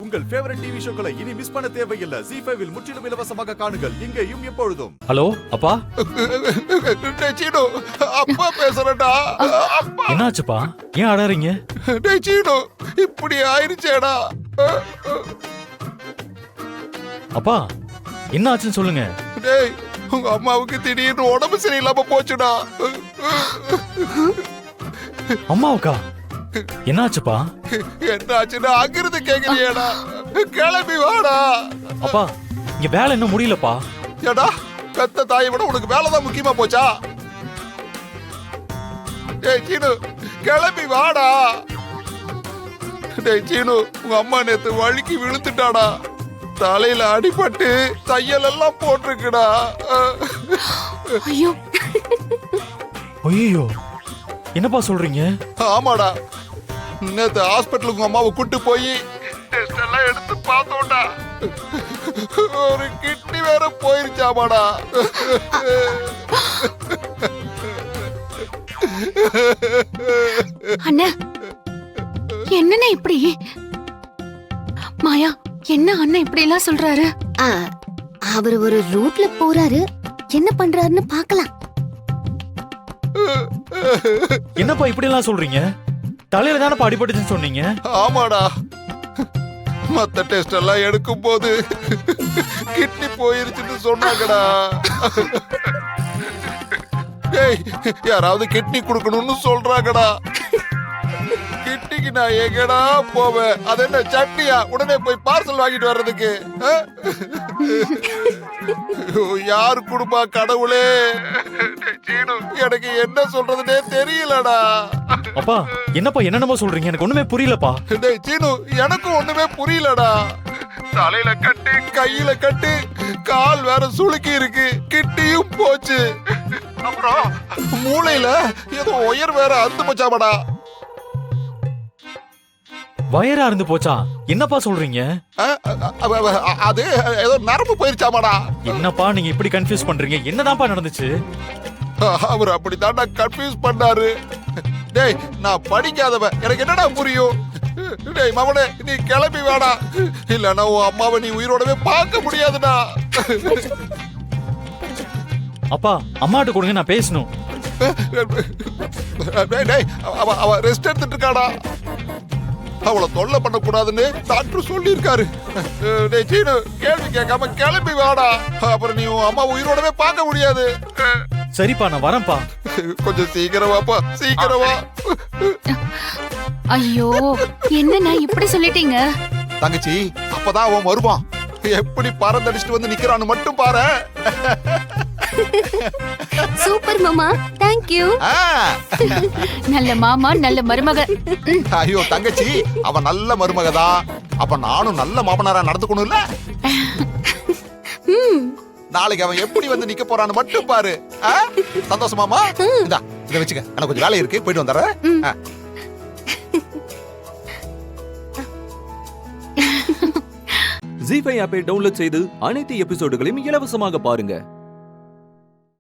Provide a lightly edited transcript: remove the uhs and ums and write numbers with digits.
உங்கள் favourite TV ஷோக்களை இனி miss பண்ண தேவையில்லை. ZEE5 இல் முற்றிலும் இலவசமாக காணுங்கள். இங்கேயும் எப்பொழுதும். ஹலோ அப்பா, சீனு, அப்பா பேசுறேன்டா. என்னாச்சுப்பா? ஏன் அழறீங்க? சீனு, இப்படி ஆயிருச்சேடா. அப்பா என்ன ஆச்சுன்னு சொல்லுங்க. டேய், உங்க அம்மாவுக்கு திடீர்னு உடம்பு சரியில்லாம போச்சுடா. அம்மாவுக்கா? என்னாச்சுப்பா? என்ன ஆச்சுன்னா அங்கிருந்து கேக்குறியேடா. கிளம்பி வாடா. அப்பா இங்க வேலை இன்னும் முடியலப்பா. ஏடா, பெத்த தாயை விட உனக்கு வேலைதான் முக்கியமா போச்சா? டேய் சீனு, கிளம்பி வாடா. டேய் சீனு, உங்க அம்மா நேத்து வழுக்கி விழுந்துட்டாடா. தலையில அடிபட்டு தையல் எல்லாம் போட்டிருக்குடா. ஐயோ, ஐயோ என்னப்பா சொல்றீங்க? ஆமாடா, நேத்து ஹாஸ்பிட்டலுக்கு உங்க அம்மாவை கூட்டு போய் டெஸ்ட் எல்லாம் எடுத்து பார்த்தோம்டா. ஒரு கிட்னி வேற போயிருச்சாமாடா. அண்ணா என்னண்ணா இப்படி? மாயா, என்ன அண்ணன் இப்படி எல்லாம் சொல்றாரு? அவர் ஒரு ரூட்ல போறாரு, என்ன பண்றாருன்னு பார்க்கலாம். என்னப்பா இப்படி எல்லாம் சொல்றீங்க? தலையில தானப்பா அடிபட்டுச்சுன்னு சொன்னீங்க. ஆமாடா, மத்த டெஸ்ட் எல்லாம் எடுக்கும் போது கிட்னி போயிருச்சுன்னு சொன்னாங்கடா. டேய், யாராவது கிட்னி கொடுக்கணும்னு சொல்றாங்கடா. கிட்னிக்கு நான் எங்கடா போவேன்? அது என்ன சட்னியா? உடனே போய் பார்சல் வாங்கிட்டு வர்றதுக்கு யாரு குடும்பா கடவுளே? சீனு, எனக்கு என்ன சொல்றதுனே தெரியலடா. அப்பா என்னப்பா என்னென்னமோ சொல்றீங்க? எனக்கு ஒண்ணுமே புரியலப்பா. டேய் சீனு, எனக்கும் ஒண்ணுமே புரியலடா. தலையில கட்டு, கையில கட்டு, கால் வேற சுளுக்கி இருக்கு, கிட்டியும் போச்சு. அப்புறம் மூளையில ஏதோ ஒயர் வேற அறுத்து போச்சாமடா. வயரா இருந்து போச்சா? என்னப்பா சொல்றீங்க? அது ஏதோ நரம்பு போயிருச்சாமாடா. என்னப்பா நீங்க இப்படி கன்ஃபியூஸ் பண்றீங்க? என்னதான்ப்பா நடந்துச்சு? அவர் அப்படித்தான்டா கன்ஃபியூஸ் பண்ணாரு. டேய், நான் படிக்காதவன், எனக்கு என்னடா புரியும்? டேய் மவனே, நீ கிளம்பி வாடா, இல்லன்னா உன் அம்மாவை நீ உயிரோடவே பார்க்க முடியாதுடா. அப்பா அம்மாட்ட கொடுங்க, நான் பேசணும். டேய், அவ ரெஸ்ட் எடுத்துட்டு இருக்காடா. அவளை தொல்லை பண்ணக்கூடாதுன்னு டாக்டர் சொல்லி இருக்காரு. டேய் சீனு, கேள்வி கேட்காம கிளம்பி வாடா, அப்புறம் நீ உன் அம்மா உயிரோடவே பார்க்க முடியாது. சரிப்பா நான் வரேன்ப்பா. கொஞ்சம் சீக்கிரம் வாப்பா, சீக்கிரம் வா. ஐயோ, என்னண்ணா இப்படி சொல்லிட்டீங்க? தங்கச்சி, அப்பதான் அவன் வருவான். எப்படி பறந்தடிச்சிட்டு வந்து நிக்கிறான்னு மட்டும் பாரு. சூப்பர் மாமா, தேங்க் யூ. நல்ல மாமா, நல்ல மருமக. ஐயோ தங்கச்சி, அவன் நல்ல மருமகதான். அப்ப நானும் நல்ல மாமனாரா நடந்துக்கணும்ல. நாளைக்கு அவன் எப்படி வந்து நிக்க போறான்னு மட்டும் பாரு. சந்தோஷமாமா? இந்தா, இத வச்சுக்க, எனக்கு கொஞ்சம் வேலை இருக்கு, போயிட்டு வந்துடுறேன். ZEE5 ஆப்பை டவுன்லோட் செய்து அனைத்து எபிசோடுகளையும் இலவசமாக பாருங்க.